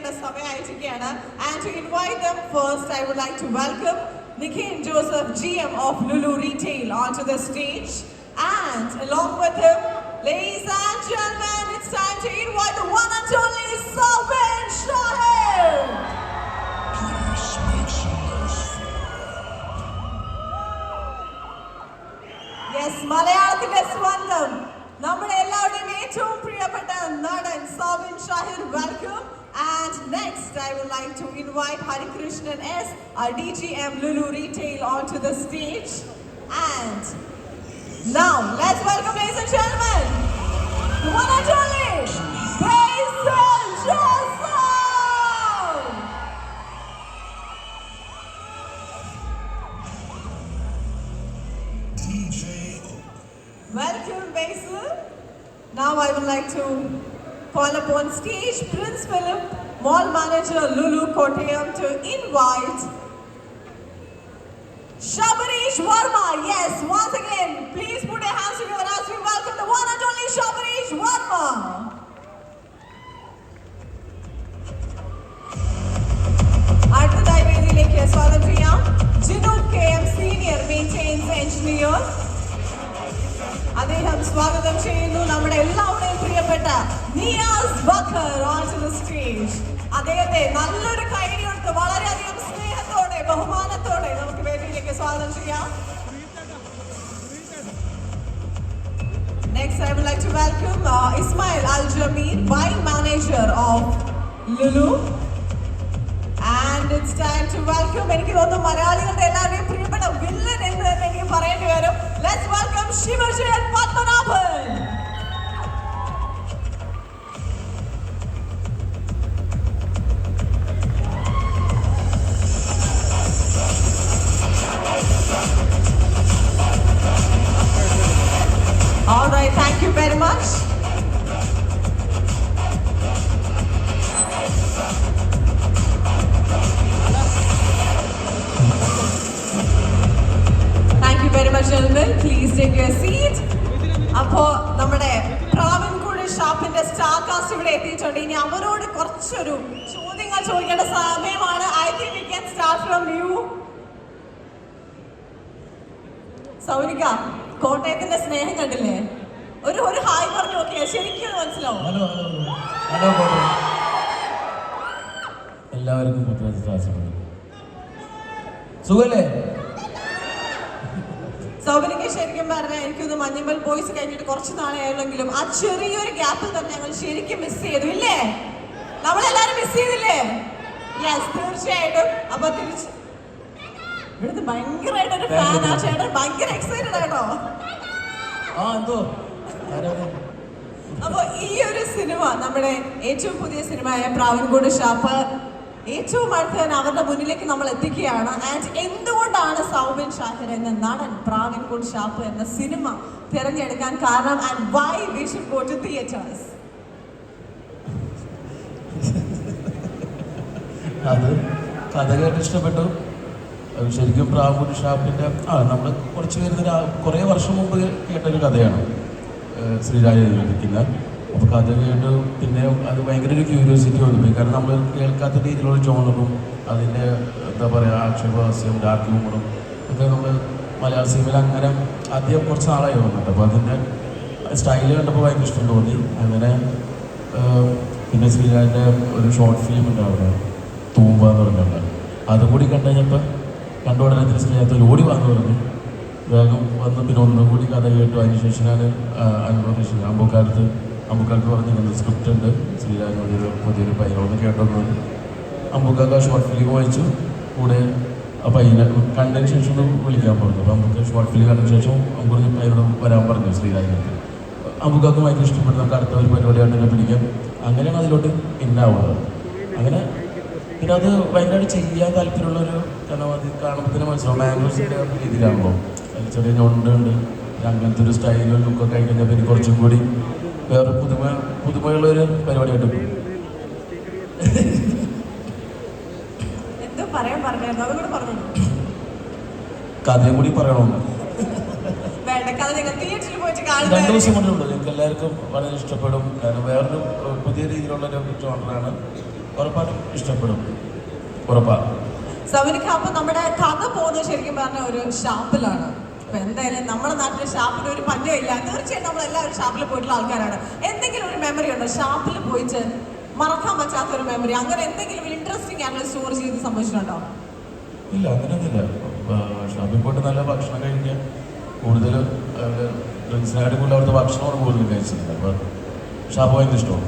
And to invite them first, I would like to welcome Nikhil Joseph, GM of Lulu Retail, onto the stage. And along with him, ladies and gentlemen, it's time to invite the one and only Saubin Shahir. Yes, Malayalatile Swandam. നമ്മുടെ എല്ലാവരുടെയും ഏറ്റവും പ്രിയപ്പെട്ട നടൻ Saubin Shahir, welcome. And next, I would like to invite Harikrishnan S, our DGM Lulu Retail, onto the stage. And now, let's welcome, ladies and gentlemen, the one and only Basil Joseph. DJ. Welcome, Basil. Now, I would like to call upon stage Prince Philip, Mall Manager Lulu Kottayam, to invite Shabarish Verma. Yes, once again, please put your hands together as we welcome the one and only Shabarish Verma. അടുത്തതായി വേദിയിലേക്ക് സ്വാഗതം ചെയ്യാം Jinoob KM Senior Maintenance Engineer. അദ്ദേഹം സ്വാഗതം ചെയ്യുന്നു നമ്മുടെ എല്ലാവരുടെയും പ്രിയപ്പെട്ട Niyas Backer onto the stage. അദ്ദേഹത്തെ നല്ലൊരു കൈയടി കൊടുത്ത് വളരെയധികം സ്നേഹത്തോടെ ബഹുമാനത്തോടെ നമുക്ക് വേദിയിലേക്ക് സ്വാഗതം ചെയ്യാം. Next, I would like to welcome Ismail Al-Jamir, Buying Manager of Lulu. And it's time to welcome, എനിക്ക് തോന്നുന്നു മലയാളികളുടെ എല്ലാവരുടെയും പ്രിയപ്പെട്ട വില്ലൻ എന്ന് തന്നെ എനിക്ക് പറയേണ്ടി വരും. Let's welcome Shivajan Padmanabhan. All right, thank you very much. Very much, gentlemen. Please take your seat. അപ്പോൾ നമ്മുടെ പ്രാവൻകൂട് ഷാപ്പിന്റെ സ്റ്റാർ കാസ്റ്റ് ഇവിടെ എത്തിയിട്ടുണ്ട്. ഇനി അവരോട് കുറച്ചൊരു ചോദ്യങ്ങൾ ചോദിക്കേണ്ട സമയമാണ്. I think we can start from you. സൗനിക, കോട്ടയത്തിന്റെ സ്നേഹം കണ്ടില്ലേ? ഒരു ഹായ് പറഞ്ഞു നോക്കിയാ ശരിക്കും മനസ്സിലാവും. എല്ലാവർക്കും സുഖല്ലേ? സൗബിനിക്ക് ശരിക്കും പറഞ്ഞാൽ എനിക്കൊന്ന് മഞ്ഞുമൽ ബോയ്സ് കഴിഞ്ഞിട്ട് കുറച്ച് നാളെ ആയുള്ളെങ്കിലും ആ ചെറിയൊരു ഗ്യാപ്പിൽ തന്നെ ഞങ്ങൾ ശരിക്കും മിസ് ചെയ്തു ഇല്ലേ? നമ്മളെല്ലാരും മിസ് ചെയ്തില്ലേ? യെസ്, തീർച്ചയായിട്ടും. അപ്പൊ തിരിച്ച് ഇവിടുന്ന് ഭയങ്കരമായിട്ടൊരു ഫാൻ ആ ചേട്ടൻ ഭയങ്കര എക്സൈറ്റഡ് ആയിട്ടോ. അപ്പൊ ഈ ഒരു സിനിമ നമ്മുടെ ഏറ്റവും പുതിയ സിനിമയായ പ്രാവൻകൂട് ഷാപ്പ് ഏറ്റവും അടുത്ത് തന്നെ അവരുടെ മുന്നിലേക്ക് നമ്മൾ എത്തിക്കുകയാണ്. ആൻഡ് എന്തുകൊണ്ടാണ് സൗബിൻ ഷാഹിർ എന്ന നടൻ പ്രാവൻകൂട് ഷാപ്പ് എന്ന സിനിമ തിരഞ്ഞെടുക്കാൻ കാരണം? And why we should go to theatres? അത് കഥ കേട്ട് ഇഷ്ടപ്പെട്ടു. ശരിക്കും പ്രാവൻകൂട് ഷാപ്പിൻ്റെ നമ്മൾ കുറച്ച് പേര് കുറേ വർഷം മുമ്പ് കേട്ടൊരു കഥയാണ് ശ്രീരാജ് എഴുതിയിരിക്കുന്ന. അപ്പോൾ കഥ കേട്ട് പിന്നെ അത് ഭയങ്കര ഒരു ക്യൂരിയോസിറ്റി വന്നു. കാരണം നമ്മൾ കേൾക്കാത്ത രീതിയിലുള്ള ജോണറും അതിൻ്റെ എന്താ പറയുക ആക്ഷേപഹാസ്യം ഡാർക്ക് ഹ്യൂമറും ഒക്കെ നമ്മൾ മലയാള സിനിമയിൽ അങ്ങനെ ആദ്യം കുറച്ച് നാളായി വന്നിട്ട്. അപ്പോൾ അതിൻ്റെ സ്റ്റൈല് കണ്ടപ്പോൾ ഭയങ്കര ഇഷ്ടം തോന്നി. അങ്ങനെ പിന്നെ ശ്രീരാജിൻ്റെ ഒരു ഷോർട്ട് ഫിലിം ഉണ്ട് അവിടെ, തൂമ്പ എന്ന് പറഞ്ഞിട്ടുണ്ട്. അതുകൂടി കണ്ടുകഴിഞ്ഞപ്പോൾ കണ്ടു ഉടനെ ശ്രീരാജത്തിൽ ഓടി വന്നു പറഞ്ഞു. വേഗം വന്ന് പിന്നെ ഒന്നും കൂടി കഥ കേട്ടു. അതിനുശേഷം ഞാൻ അനുഭവിച്ചു അമ്പുക്കാർക്ക് പറഞ്ഞിരുന്നത് സ്ക്രിപ്റ്റ് ഉണ്ട് ശ്രീരാജിനോടൊരു പുതിയൊരു പയ്യനോട് കേട്ടോന്ന്. അമ്പുക്കാർക്ക് ആ ഷോർട്ട് ഫിലിം വായിച്ചു. കൂടെ ആ പയ്യനെ കണ്ടതിന് ശേഷം ഒന്ന് വിളിക്കാൻ പറഞ്ഞു. അപ്പോൾ അമ്പുക്ക് ഷോർട്ട് ഫിലിം കണ്ടതിന് ശേഷം അമ്പൂർ പയ്യനോട് വരാൻ പറഞ്ഞു ശ്രീരാജിനോട്. അമ്പുക്കാർക്ക് ഭയങ്കര ഇഷ്ടപ്പെട്ടു. നമുക്ക് അടുത്ത ഒരു പരിപാടിയായിട്ട് തന്നെ പിടിക്കാം. അങ്ങനെയാണ് അതിലോട്ട് പിന്നാവുന്നത്. അങ്ങനെ പിന്നെ അത് ഭയങ്കരമായിട്ട് ചെയ്യാൻ താല്പര്യമുള്ളൊരു കാരണം അത് കാണുമ്പോൾ തന്നെ മനസ്സിലാവും. മാംഗോസിൻ്റെ രീതിയിലാണല്ലോ അതിൽ ചെറിയ ഞൊണ്ടുണ്ട്. അങ്ങനത്തെ ഒരു സ്റ്റൈലും ലുക്കൊക്കെ ആയിക്കഴിഞ്ഞാൽ പിന്നെ കുറച്ചും കൂടി വേറെ പുതുമയുള്ളൊരു പരിപാടിയായിട്ട് പോകും. കഥയും കൂടി പറയണമെന്ന് 2 ദിവസം കൊണ്ടുള്ളൂ. ഞങ്ങൾക്ക് എല്ലാവർക്കും വളരെ ഇഷ്ടപ്പെടും. കാരണം വേറൊരു പുതിയ രീതിയിലുള്ളൊരു ജോണറാണ്. ഉറപ്പായിട്ടും ഇഷ്ടപ്പെടും, ഉറപ്പാണ്. സവനിക്ക, അപ്പൊ നമ്മുടെ കഥ പോകുന്നത് ശരിക്കും പറഞ്ഞ ഒരു ഷാപ്പിലാണ്. അപ്പൊ എന്തായാലും നമ്മുടെ നാട്ടിലെ ഷാപ്പിൽ ഒരു പഞ്ഞമില്ല. തീർച്ചയായിട്ടും നമ്മൾ എല്ലാവരും ഷാപ്പിൽ പോയിട്ടുള്ള ആൾക്കാരാണ്. എന്തെങ്കിലും ഒരു മെമ്മറി ഉണ്ടോ ഷാപ്പിൽ പോയിട്ട് മറക്കാൻ പറ്റാത്ത ഒരു മെമ്മറി? അങ്ങനെ എന്തെങ്കിലും ഇൻട്രസ്റ്റിംഗ് ആയിട്ടുള്ള സ്റ്റോറി ചെയ്ത് സംഭവിച്ചിട്ടുണ്ടോ? ഇല്ല, അങ്ങനെയൊന്നുമില്ല. ഷാപ്പിൽ പോയിട്ട് നല്ല ഭക്ഷണം കഴിക്കാൻ കൂടുതലും ഡ്രിങ്ക്സിനായിട്ട് കൂടുതൽ അവിടുത്തെ ഭക്ഷണമാണ് കൂടുതൽ കഴിച്ചിട്ടുണ്ട്. അപ്പോൾ ഷാപ്പ് ഭയങ്കര ഇഷ്ടമാണ്.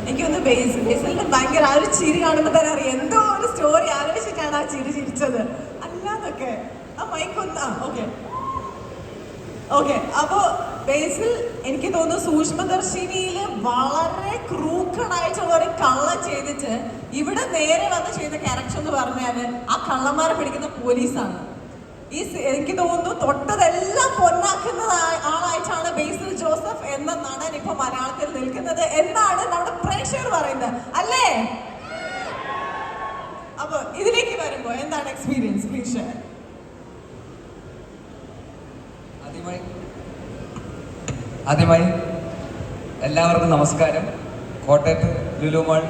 എനിക്കൊന്ന് ബേസിലിന്റെ ഭയങ്കര ആ ഒരു ചിരി കാണുമ്പോൾ തന്നെ അറിയാം എന്തോ ഒരു സ്റ്റോറി ആലോചിച്ചിട്ടാണ് ആ ചിരി ചിരിച്ചത്. അല്ലാതൊക്കെ ആ മൈക്കൊന്ന് ഓക്കെ. അപ്പോ ബേസിൽ എനിക്ക് തോന്നുന്നു സൂക്ഷ്മദർശിനിയിൽ വളരെ ക്രൂക്കണായിട്ടുള്ള ഒരു കള്ളം ചെയ്തിട്ട് ഇവിടെ നേരെ വന്ന് ചെയ്ത ക്യാരക്ടർ എന്ന് പറഞ്ഞാല് ആ കള്ളന്മാരെ പിടിക്കുന്ന പോലീസാണ്. എനിക്ക് തോന്നുന്നു തൊട്ടതെല്ലാം പൊന്നാക്കുന്ന ആളായിട്ടാണ് ബേസിൽ ജോസഫ് എന്ന നടൻ ഇപ്പൊ മലയാളത്തിൽ നിൽക്കുന്നത് എന്നാണ് നമ്മുടെ പ്രേക്ഷകർ പറയുന്നത്, അല്ലേ? അപ്പൊ ഇതിലേക്ക് വരുമ്പോ എന്താണ് എക്സ്പീരിയൻസ്? Please share. ആദ്യമായി എല്ലാവർക്കും നമസ്കാരം. കോട്ടയത്ത് ലുലു മാൾ,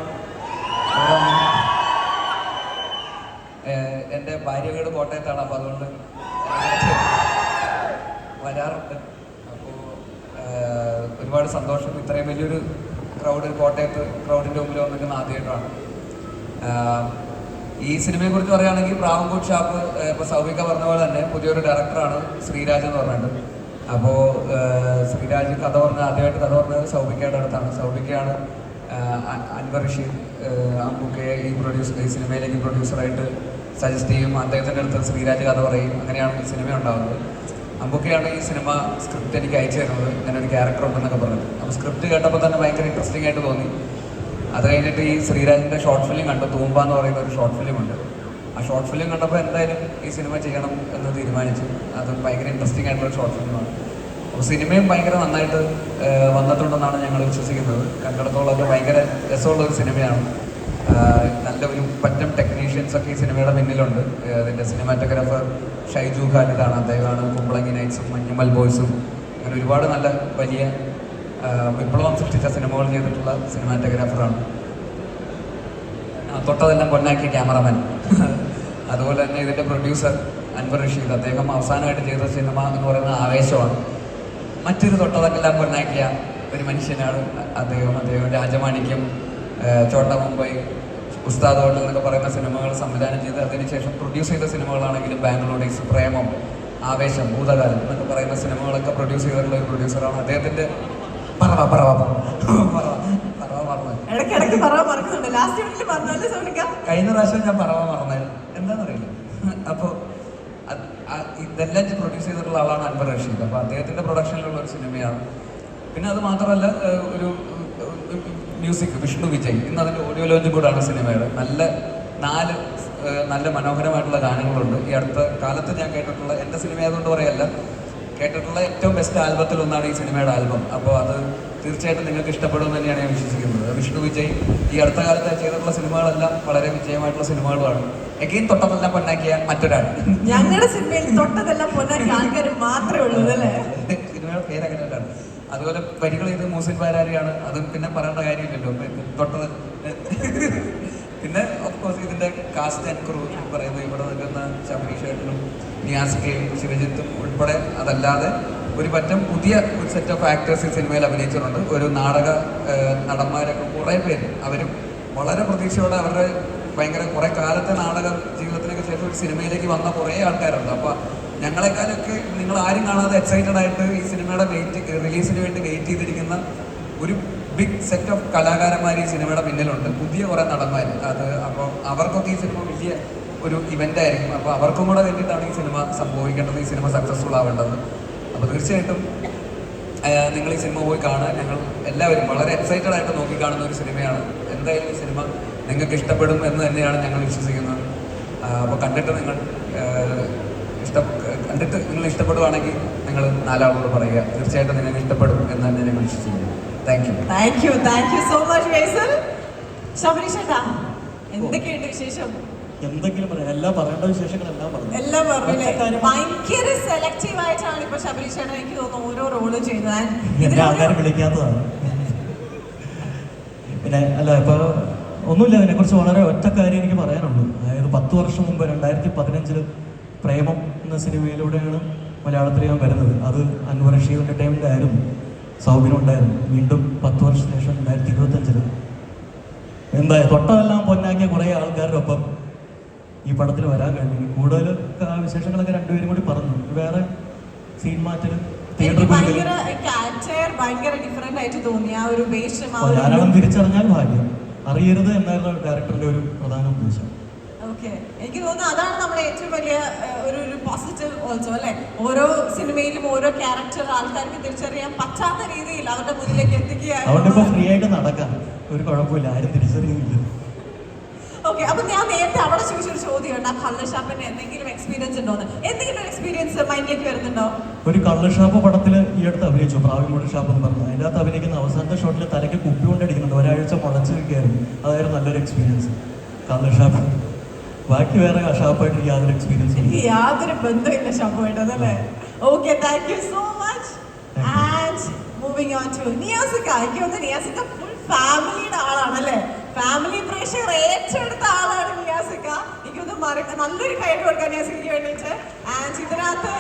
എൻ്റെ ഭാര്യ വീട് കോട്ടയത്താണ്. അപ്പോൾ അതുകൊണ്ട് വരാറുണ്ട്. അപ്പോൾ ഒരുപാട് സന്തോഷം. ഇത്രയും വലിയൊരു കോട്ടയത്ത് ക്രൗഡിൻ്റെ മുമ്പിൽ വന്നിരിക്കുന്ന ആദ്യമായിട്ടാണ്. ഈ സിനിമയെക്കുറിച്ച് പറയുകയാണെങ്കിൽ പ്രാവൻകൂട്ട് ഷാപ്പ്, ഇപ്പോൾ സൗമിക പറഞ്ഞ പോലെ തന്നെ പുതിയൊരു ഡയറക്ടറാണ് ശ്രീരാജ് എന്ന് പറഞ്ഞിട്ട്. അപ്പോൾ ശ്രീരാജ് ആദ്യമായിട്ട് കഥ പറഞ്ഞത് സൗമികയുടെ അടുത്താണ്. സൗമികയാണ് അൻവർ റഷീദ് അമ്പുക്കയെ ഈ സിനിമയിലേക്ക് പ്രൊഡ്യൂസറായിട്ട് സജസ്റ്റ് ചെയ്യും. അദ്ദേഹത്തിൻ്റെ അടുത്ത് ശ്രീരാജ് കഥ പറയും. അങ്ങനെയാണ് ഈ സിനിമ ഉണ്ടാകുന്നത്. അമ്പുക്കയാണ് ഈ സിനിമ സ്ക്രിപ്റ്റ് എനിക്ക് അയച്ചു തരുന്നത്, ഇങ്ങനൊരു ക്യാരക്ടർ ഉണ്ടെന്നൊക്കെ പറഞ്ഞിട്ട്. അപ്പോൾ സ്ക്രിപ്റ്റ് കേട്ടപ്പോൾ തന്നെ ഭയങ്കര ഇൻട്രസ്റ്റിംഗ് ആയിട്ട് തോന്നി. അത് കഴിഞ്ഞിട്ട് ഈ ശ്രീരാജിൻ്റെ ഷോർട്ട് ഫിലിം കണ്ടു. തൂമ്പ എന്ന് പറയുന്ന ഒരു ഷോർട്ട് ഫിലിം ഉണ്ട്. ആ ഷോർട്ട് ഫിലിം കണ്ടപ്പോൾ എന്തായാലും ഈ സിനിമ ചെയ്യണം എന്ന് തീരുമാനിച്ചു. അത് ഭയങ്കര ഇൻട്രസ്റ്റിംഗ് ആയിട്ടുള്ള ഷോർട്ട് ഫിലിമാണ്. അപ്പോൾ സിനിമയും ഭയങ്കര നന്നായിട്ട് വന്നിട്ടുണ്ടെന്നാണ് ഞങ്ങൾ വിശ്വസിക്കുന്നത്. കണ്ടിടത്തോളമൊക്കെ ഭയങ്കര രസമുള്ളൊരു സിനിമയാണ്. നല്ല ഒരു പറ്റം ടെക്നീഷ്യൻസൊക്കെ ഈ സിനിമയുടെ പിന്നിലുണ്ട്. അതിൻ്റെ സിനിമാറ്റോഗ്രാഫർ ഷൈജു ഖാലിദാണ്. അദ്ദേഹമാണ് കുമ്പളങ്ങി നൈറ്റ്സും മഞ്ഞുമൽ ബോയ്സും അങ്ങനെ ഒരുപാട് നല്ല വലിയ വിപ്ലവം സൃഷ്ടിച്ച സിനിമകൾ ചെയ്തിട്ടുള്ള സിനിമാറ്റോഗ്രാഫറാണ്. തൊട്ടതെല്ലാം പൊന്നാക്കിയ ക്യാമറമാൻ. അതുപോലെ തന്നെ ഇതിൻ്റെ പ്രൊഡ്യൂസർ അൻവർ റഷീദ്, അദ്ദേഹം അവസാനമായിട്ട് ചെയ്ത സിനിമ എന്ന് പറയുന്നത് ആവേശമാണ്. മറ്റൊരു തൊട്ടതെല്ലാം പൊന്നാക്കിയ ഒരു മനുഷ്യനാണ് അദ്ദേഹം. രാജമാണിക്യം, ചോട്ട മുംബൈ, ഉസ്താദ് ഹോട്ടൽ എന്നൊക്കെ പറയുന്ന സിനിമകൾ സംവിധാനം ചെയ്ത് അതിനുശേഷം പ്രൊഡ്യൂസ് ചെയ്ത സിനിമകളാണെങ്കിലും ബാംഗ്ലൂർ ഡേയ്സ്, പ്രേമം, ആവേശം, ഭൂതകാലം എന്നൊക്കെ പറയുന്ന സിനിമകളൊക്കെ പ്രൊഡ്യൂസ് ചെയ്തിട്ടുള്ള ഒരു പ്രൊഡ്യൂസറാണ്. അദ്ദേഹത്തിൻ്റെ കഴിഞ്ഞ പ്രാവശ്യം ഞാൻ പറവ മറന്നായിരുന്നു, എന്താണെന്നറിയില്ല. അപ്പോൾ ഇതെല്ലാം പ്രൊഡ്യൂസ് ചെയ്തിട്ടുള്ള ആളാണ് അൻവർ റഷീദ്. അപ്പോൾ അദ്ദേഹത്തിൻ്റെ പ്രൊഡക്ഷനിലുള്ള ഒരു സിനിമയാണ്. പിന്നെ അത് മാത്രമല്ല ഒരു മ്യൂസിക് വിഷ്ണു വിജയ്. ഇന്ന് അതിൻ്റെ ഓഡിയോ ലോഞ്ചും കൂടാണ് സിനിമയുടെ. നല്ല മനോഹരമായിട്ടുള്ള ഗാനങ്ങളുണ്ട്. ഈ അടുത്ത കാലത്ത് ഞാൻ കേട്ടിട്ടുള്ള, എൻ്റെ സിനിമ ആയതുകൊണ്ട് പറയല്ല, കേട്ടിട്ടുള്ള ഏറ്റവും ബെസ്റ്റ് ആൽബത്തിൽ ഒന്നാണ് ഈ സിനിമയുടെ ആൽബം. അപ്പോൾ അത് തീർച്ചയായിട്ടും നിങ്ങൾക്ക് ഇഷ്ടപ്പെടുമെന്ന് തന്നെയാണ് ഞാൻ വിശ്വസിക്കുന്നത്. വിഷ്ണു വിജയ് ഈ അടുത്ത കാലത്ത് ചെയ്തിട്ടുള്ള സിനിമകളെല്ലാം വളരെ വിജയമായിട്ടുള്ള സിനിമകളുമാണ്. എഗെയിൻ തൊട്ടതെല്ലാം പൊന്നാക്കിയ മറ്റൊരാൾ. ഞങ്ങളുടെ സിനിമയിൽ തൊട്ടതെല്ലാം പൊന്നാക്കിയ ആൾക്കാർ മാത്രമേ ഉള്ളൂ അല്ലേ? സിനിമയുടെ പേര് അങ്ങനെയാണ്. അതുപോലെ വരികൾ ഇത് മൂസിൻ പാരാരിയാണ്. അതും പിന്നെ പറയേണ്ട കാര്യമില്ലല്ലോ. തൊട്ടത് പിന്നെ ഓഫ്കോഴ്സ് ഇതിൻ്റെ കാസ്റ്റ് ആൻഡ് ക്രൂ പറയുന്നത് ഇവിടെ നിൽക്കുന്ന ശബരി ഷേട്ടനും നിയാസ് കെയും ശിവജിത്തും ഉൾപ്പെടെ, അതല്ലാതെ ഒരു പറ്റം പുതിയ ഒരു സെറ്റ് ഓഫ് ആക്ടേഴ്സ് ഈ സിനിമയിൽ അഭിനയിച്ചിട്ടുണ്ട്. ഒരു നാടക നടന്മാരൊക്കെ കുറേ പേര്, അവരും വളരെ പ്രതീക്ഷയോടെ അവരുടെ ഭയങ്കര കുറേ കാലത്തെ നാടക ജീവിതത്തിനൊക്കെ ശേഷം ഒരു സിനിമയിലേക്ക് വന്ന കുറേ ആൾക്കാരുണ്ട്. അപ്പോൾ ഞങ്ങളെക്കാളൊക്കെ നിങ്ങൾ ആരും കാണാതെ എക്സൈറ്റഡ് ആയിട്ട് ഈ സിനിമയുടെ റിലീസിന് വേണ്ടി വെയിറ്റ് ചെയ്തിരിക്കുന്ന ഒരു ബിഗ് സെറ്റ് ഓഫ് കലാകാരന്മാർ ഈ സിനിമയുടെ പിന്നിലുണ്ട്. പുതിയ കുറേ നടന്മാർ. അപ്പോൾ അവർക്കൊക്കെ ഈ സിനിമ വലിയ ഒരു ഇവൻ്റ് ആയിരിക്കും. അപ്പോൾ അവർക്കും കൂടെ വേണ്ടിയിട്ടാണ് ഈ സിനിമ സംഭവിക്കേണ്ടത്, ഈ സിനിമ സക്സസ്ഫുൾ ആവേണ്ടത്. അപ്പോൾ തീർച്ചയായിട്ടും നിങ്ങൾ ഈ സിനിമ പോയി കാണുക. ഞങ്ങൾ എല്ലാവരും വളരെ എക്സൈറ്റഡ് ആയിട്ട് നോക്കിക്കാണുന്ന ഒരു സിനിമയാണ്. എന്തായാലും ഈ സിനിമ നിങ്ങൾക്ക് ഇഷ്ടപ്പെടും എന്ന് തന്നെയാണ് ഞങ്ങൾ വിശ്വസിക്കുന്നത്. അപ്പോൾ കണ്ടിട്ട് നിങ്ങൾ ഇഷ്ടപ്പെടുവാണെങ്കിൽ നിങ്ങൾ നാലാളോട് പറയുക. തീർച്ചയായിട്ടും നിങ്ങൾക്ക് ഇഷ്ടപ്പെടും എന്ന് തന്നെ ഞങ്ങൾ വിശ്വസിക്കുന്നു. താങ്ക് യു സോ മച്ച് ബേസിൽ. ശബരി ചേട്ടാ, എന്തൊക്കെയുണ്ട് വിശേഷം? എന്തെങ്കിലും പറയാം. എല്ലാം പറയേണ്ട വിശേഷങ്ങളെല്ലാം പറഞ്ഞു. എല്ലാം പറഞ്ഞില്ലേ? ഭയങ്കര സെലക്റ്റീവ് ആയിട്ടാണ് ഇപ്പൊ ശബരി ചേട്ടൻ എനിക്ക് തോന്നുന്നു ഓരോ റോള് ചെയ്യുന്നത്. എന്നെ ആൾക്കാർ വിളിക്കാത്തതാണ്. പിന്നെ അല്ല, ഇപ്പൊ ഒന്നുമില്ല, അതിനെക്കുറിച്ച് വളരെ ഒറ്റ കാര്യം എനിക്ക് പറയാനുള്ളൂ. അതായത് 10 വർഷം മുമ്പ് 2015 പ്രേമം എന്ന സിനിമയിലൂടെയാണ് മലയാളത്തിൽ ഞാൻ വരുന്നത്. അത് അൻവർ റഷീദിൻ്റെ ടൈമിലായിരുന്നു, സൗബിനുണ്ടായിരുന്നു. വീണ്ടും 10 വർഷത്തിന് ശേഷം 2025 എന്തായാലും തൊട്ടമെല്ലാം പൊന്നാക്കിയ കുറേ ആൾക്കാരുടെ ഒപ്പം ഈ പടത്തിൽ വരാൻ കഴിഞ്ഞു. കൂടുതൽ വിശേഷങ്ങളൊക്കെ രണ്ടുപേരും കൂടി പറഞ്ഞു. വേറെ സീൻ മാറ്റൽ, തിയേറ്ററിൽ ഭയങ്കര ഡിഫറെന്റ് ആയിട്ട് തോന്നി ആ ഒരു വേഷം. മലയാളം തിരിച്ചറിഞ്ഞാൽ ഭാഗ്യം, അറിയരുത് എന്നായിരുന്നു ഡയറക്ടറിന്റെ ഒരു പ്രധാന ഉദ്ദേശം. ഓക്കെ, എനിക്ക് തോന്നുന്നു അതാണ് നമ്മുടെ ഏറ്റവും വലിയ ഒരു പോസിറ്റീവ് ഓൾസോ അല്ലെ. ഓരോ സിനിമയിലും ഓരോ ക്യാരക്ടർ ആൾക്കാർക്ക് തിരിച്ചറിയാൻ പറ്റാത്ത രീതിയിൽ അവരുടെ മുന്നിലേക്ക് എത്തിക്കുകയാണ്. അതുകൊണ്ട് ഇപ്പൊ ഫ്രീ ആയിട്ട് നടക്കാം, ഒരു കുഴപ്പമില്ല, ആരും തിരിച്ചറിയുന്നില്ല. ഓക്കെ, അപ്പൊ ഞാൻ നേരത്തെ അവിടെ ചോദിച്ചൊരു ചോദ്യമുണ്ട്, ആ കള്ളഷാപ്പിന്റെ എന്തെങ്കിലും എക്സ്പീരിയൻസ് ഉണ്ടോന്ന്? എന്തെങ്കിലും ഒരു എക്സ്പീരിയൻസ് മൈൻഡിലേക്ക് വരുന്നുണ്ടോ? ഒരു കള്ളഷാപ്പ് പടത്തിൽ ഈ അടുത്ത് അഭിനയിച്ചു, പ്രാവിമൂട് ഷാപ്പ് എന്ന് പറഞ്ഞു. അതിൻ്റെ അകത്ത് അഭിനയിക്കുന്ന അവസാനത്തെ ഷോട്ടിൽ തലയ്ക്ക് കുപ്പി കൊണ്ടടിക്കുന്നുണ്ട്. ഒരാഴ്ച മുളച്ച് നിൽക്കുകയായിരുന്നു. അതായിരുന്നു നല്ലൊരു എക്സ്പീരിയൻസ് കള്ളഷാപ്പ്. ബാക്കി വേറെ ഷാപ്പായിട്ട് യാതൊരു എക്സ്പീരിയൻസ് എനിക്ക് യാതൊരു ബന്ധമില്ല ഷാപ്പുമായിട്ട്, അതല്ലേ? Okay, thank you so much. And moving on to Niyasika. എനിക്ക് തോന്നുന്നു നിയാസിക ഫുൾ ഫാമിലിയുടെ ആളാണല്ലേ. ഫാമിലി പ്രേക്ഷകർ ഏറ്റെടുത്ത ആളാണ് നിയാസിക. എനിക്കൊന്ന് നല്ലൊരു കൈ കൊടുക്കാൻ നിയാസിക്ക് വേണ്ടിയിട്ട്. ആൻഡ് ഇതിനകത്ത്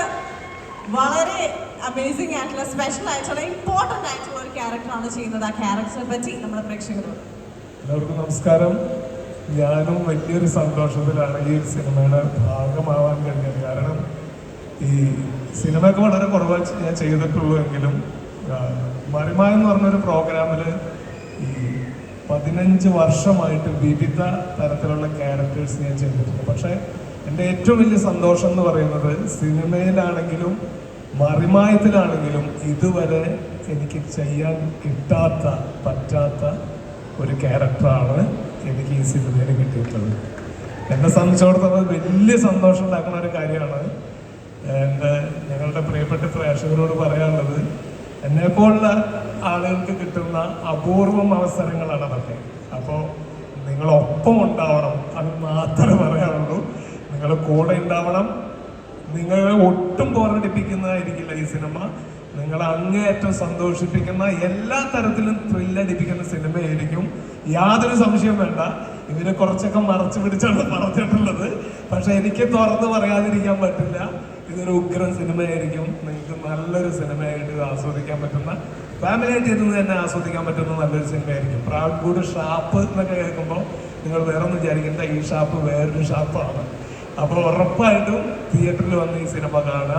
വളരെ അമേസിംഗ് ആയിട്ടുള്ള സ്പെഷ്യൽ ആയിട്ടുള്ള ഇമ്പോർട്ടൻ്റ് ആയിട്ടുള്ള ഒരു ക്യാരക്ടറാണ് ചെയ്യുന്നത്. ആ ക്യാരക്ടറിനെ പറ്റി നമ്മുടെ പ്രേക്ഷകരോട്. എല്ലാവർക്കും നമസ്കാരം. ഞാനും വലിയൊരു സന്തോഷത്തിലാണ് ഈ സിനിമയുടെ ഭാഗമാവാൻ കഴിഞ്ഞത്. കാരണം ഈ സിനിമയൊക്കെ വളരെ കുറവ് ഞാൻ ചെയ്തിട്ടുള്ളൂ എങ്കിലും മറിമ എന്ന് പറഞ്ഞൊരു പ്രോഗ്രാമിൽ ഈ 15 വർഷമായിട്ട് വിവിധ തരത്തിലുള്ള ക്യാരക്ടേഴ്സ് ഞാൻ ചെയ്തിട്ടുണ്ട്. പക്ഷേ എൻ്റെ ഏറ്റവും വലിയ സന്തോഷം എന്ന് പറയുന്നത് സിനിമയിലാണെങ്കിലും മറിമായത്തിലാണെങ്കിലും ഇതുവരെ എനിക്ക് ചെയ്യാൻ പറ്റാത്ത ഒരു ക്യാരക്ടറാണ് എനിക്ക് ഈ സിനിമയിൽ കിട്ടിയിട്ടുള്ളത്. എന്നെ സംബന്ധിച്ചിടത്തോളം വലിയ സന്തോഷം ഉണ്ടാക്കുന്ന ഒരു കാര്യമാണ്. ഞങ്ങളുടെ പ്രിയപ്പെട്ട പ്രേക്ഷകരോട് പറയാനുള്ളത്, എന്നെപ്പോലുള്ള ആളുകൾക്ക് കിട്ടുന്ന അപൂർവം അവസരങ്ങളാണ് അതൊക്കെ. അപ്പോൾ നിങ്ങളൊപ്പം ഉണ്ടാവണം, അത് മാത്രമേ പറയാനുള്ളൂ. നിങ്ങൾ കൂടെ ഉണ്ടാവണം. നിങ്ങളെ ഒട്ടും ബോറടിപ്പിക്കുന്നതായിരിക്കില്ല ഈ സിനിമ. നിങ്ങളെ അങ്ങേയറ്റം സന്തോഷിപ്പിക്കുന്ന, എല്ലാ തരത്തിലും ത്രില്ലടിപ്പിക്കുന്ന സിനിമയായിരിക്കും, യാതൊരു സംശയം വേണ്ട. ഇവരെ കുറച്ചൊക്കെ മറച്ചു പിടിച്ചാണ് പറഞ്ഞിട്ടുള്ളത്, പക്ഷെ എനിക്ക് തുറന്ന് പറയാതിരിക്കാൻ പറ്റില്ല. ഇതൊരു ഉഗ്രൻ സിനിമയായിരിക്കും. നിങ്ങൾക്ക് നല്ലൊരു സിനിമയായിട്ട് ആസ്വദിക്കാൻ പറ്റുന്ന, ഫാമിലി ആയിട്ട് ഇരുന്ന് തന്നെ ആസ്വദിക്കാൻ പറ്റുന്ന നല്ലൊരു സിനിമയായിരിക്കും. പ്രാഗ്ഗൂഡ് ഷാപ്പ് എന്നൊക്കെ കേൾക്കുമ്പോൾ നിങ്ങൾ വേറെ ഒന്നും വിചാരിക്കേണ്ട, ഈ ഷാപ്പ് വേറൊരു ഷാപ്പാണ്. അപ്പോൾ ഉറപ്പായിട്ടും തിയേറ്ററിൽ വന്ന് ഈ സിനിമ കാണുക,